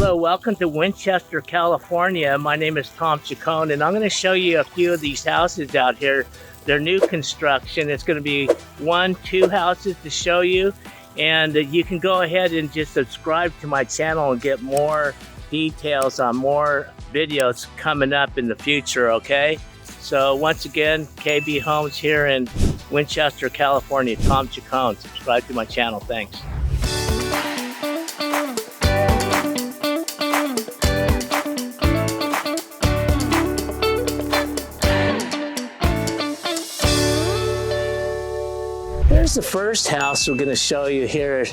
Hello, welcome to Winchester, California. My name is Tom Chacon, and I'm going to show you a few of these houses out here. They're new construction. It's going to be 1-2 houses to show you, and you can go ahead and just subscribe to my channel and get more details on more videos coming up in the future, okay? So once again, KB Homes here in Winchester, California. Tom Chacon. Subscribe to my channel. Thanks. Here's the first house we're going to show you here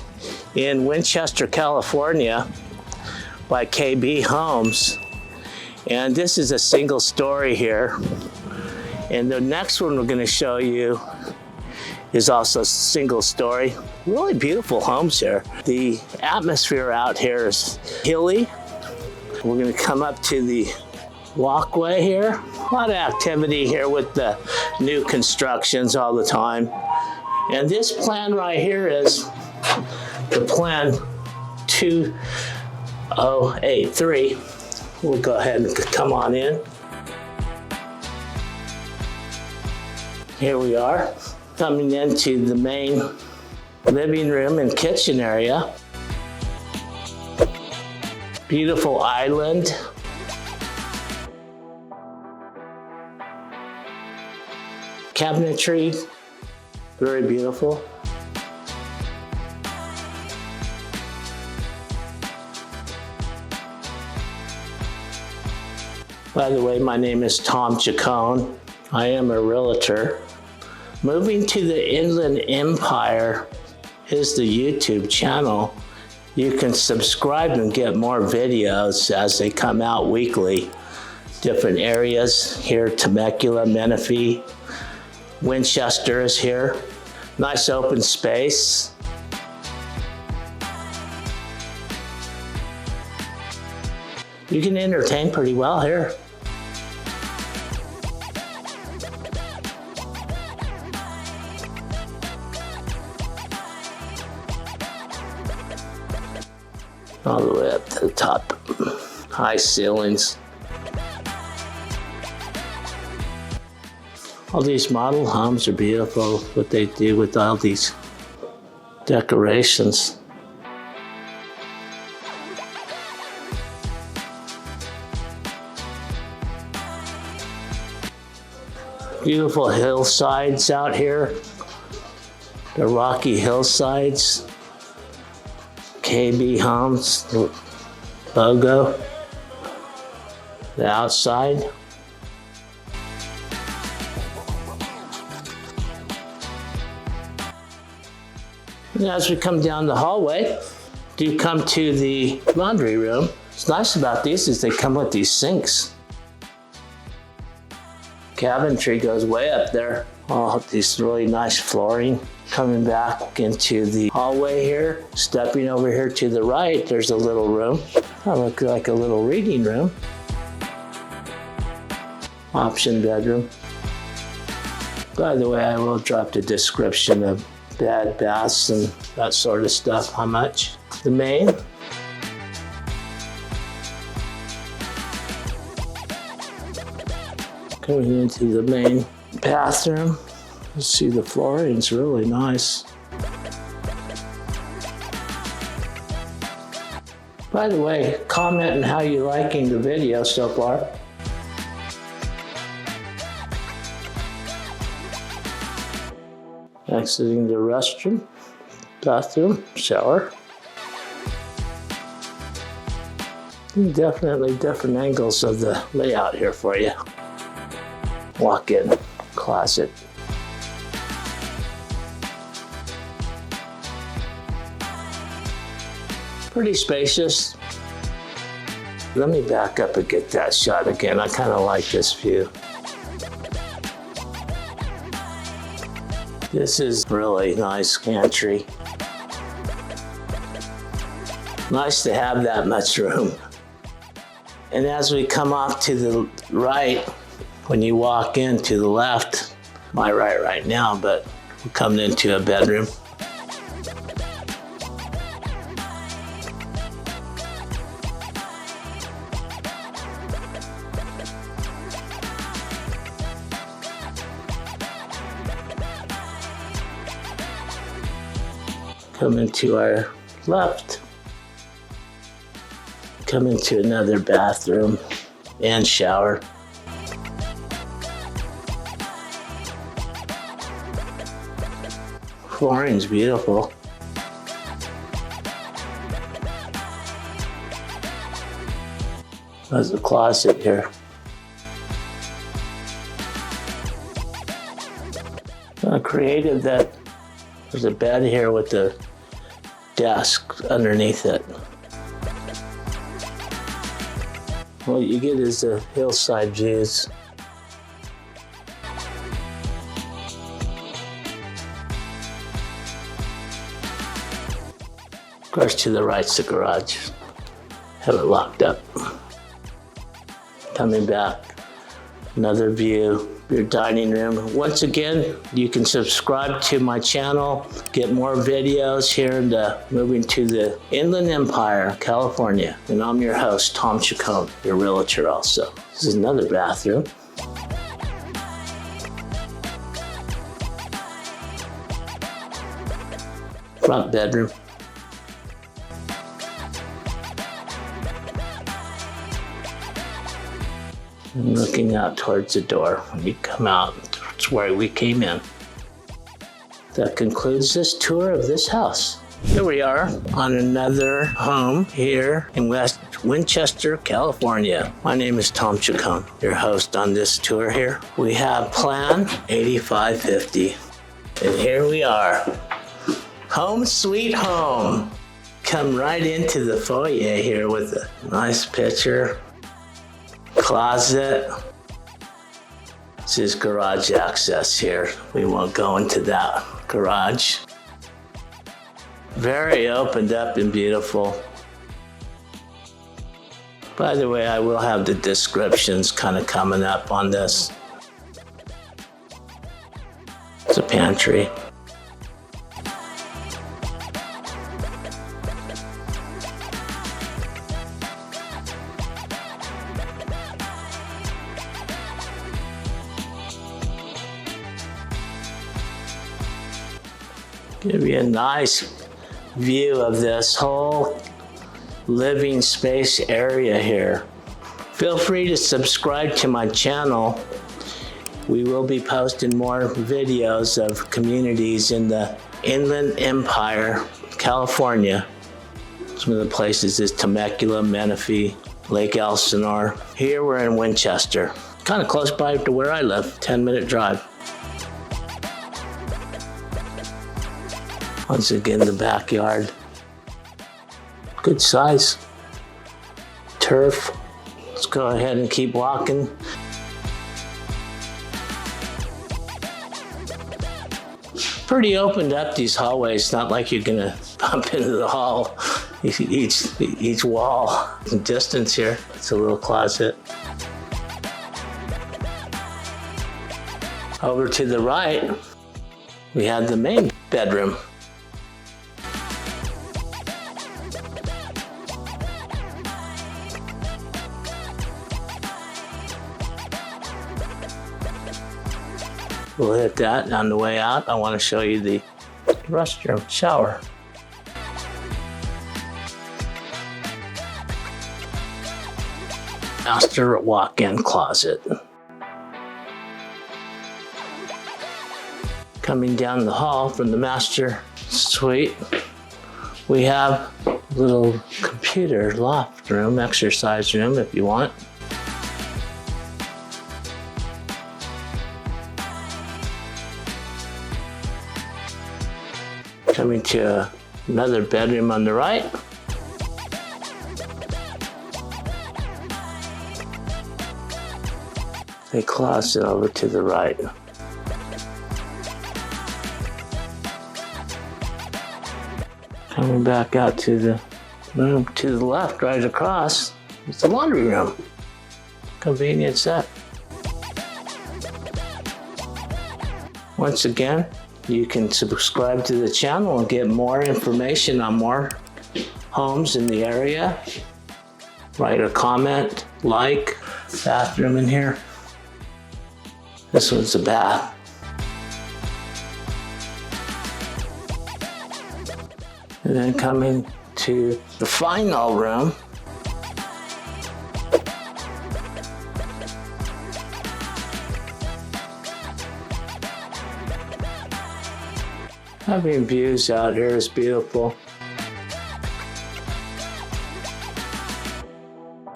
in Winchester, California by KB Homes. And this is a single story here. And the next one we're going to show you is also single story. Really beautiful homes here. The atmosphere out here is hilly. We're going to come up to the walkway here. A lot of activity here with the new constructions all the time. And this plan right here is the plan 2083. We'll go ahead and come on in. Here we are, coming into the main living room and kitchen area. Beautiful island. Cabinetry. Very beautiful. By the way, my name is Tom Chacon. I am a realtor. Moving to the Inland Empire is the YouTube channel. You can subscribe and get more videos as they come out weekly. Different areas here, Temecula, Menifee, Winchester is here. Nice open space. You can entertain pretty well here. All the way up to the top. High ceilings. All these model homes are beautiful, what they do with all these decorations. Beautiful hillsides out here. The rocky hillsides. KB Homes logo. The outside. And as we come down the hallway, do come to the laundry room. What's nice about these is they come with these sinks. Cabinetry goes way up there. Oh, these really nice flooring. Coming back into the hallway here, stepping over here to the right, there's a little room. That looks like a little reading room. Option bedroom. By the way, I will drop the description of bed, baths, and that sort of stuff. How much? The main. Going into the main bathroom. Let's see, the flooring's really nice. By the way, comment on how you're liking the video so far. Exiting the restroom, bathroom, shower. Definitely different angles of the layout here for you. Walk-in closet. Pretty spacious. Let me back up and get that shot again. I kind of like this view. This is really nice pantry. Nice to have that much room. And as we come off to the right, when you walk in to the left, my right now, but we're coming into a bedroom. Come into our left. Come into another bathroom and shower. Flooring's beautiful. There's a closet here. Creative that there's a bed here with a desk underneath it. What you get is the hillside views. Of course, to the right's the garage. Have it locked up. Coming back, another view, your dining room. Once again, you can subscribe to my channel, get more videos here moving to the Inland Empire, California. And I'm your host, Tom Chacon, your realtor also. This is another bathroom. Front bedroom. And looking out towards the door. When you come out, that's where we came in. That concludes this tour of this house. Here we are on another home here in Winchester, California. My name is Tom Chacon, your host on this tour here. We have Plan 8550. And here we are. Home sweet home. Come right into the foyer here with a nice picture. Closet. This is garage access here. We won't go into that garage. Very opened up and beautiful. By the way, I will have the descriptions kind of coming up on this. It's a pantry. Give you a nice view of this whole living space area here. Feel free to subscribe to my channel. We will be posting more videos of communities in the Inland Empire, California. Some of the places is Temecula, Menifee, Lake Elsinore. Here we're in Winchester, kind of close by to where I live, 10-minute drive. Once again, the backyard. Good size. Turf. Let's go ahead and keep walking. Pretty opened up, these hallways. Not like you're gonna bump into the hall. Each wall. Some distance here. It's a little closet. Over to the right, we have the main bedroom. We'll hit that on the way out. I want to show you the restroom, shower. Master walk-in closet. Coming down the hall from the master suite, we have a little computer loft room, exercise room if you want. Coming to another bedroom on the right. A closet over to the right. Coming back out to the room to the left, right across, it's the laundry room. Convenient set. Once again, you can subscribe to the channel and get more information on more homes in the area. Write a comment, like, bathroom in here. This one's the bath. And then coming to the final room. Having views out here is beautiful.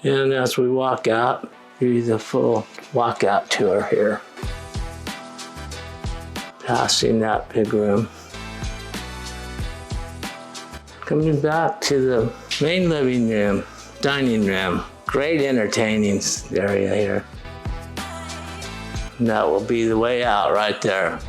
And as we walk out, here's the full walkout tour here. Passing that big room. Coming back to the main living room, dining room. Great entertaining area here. And that will be the way out right there.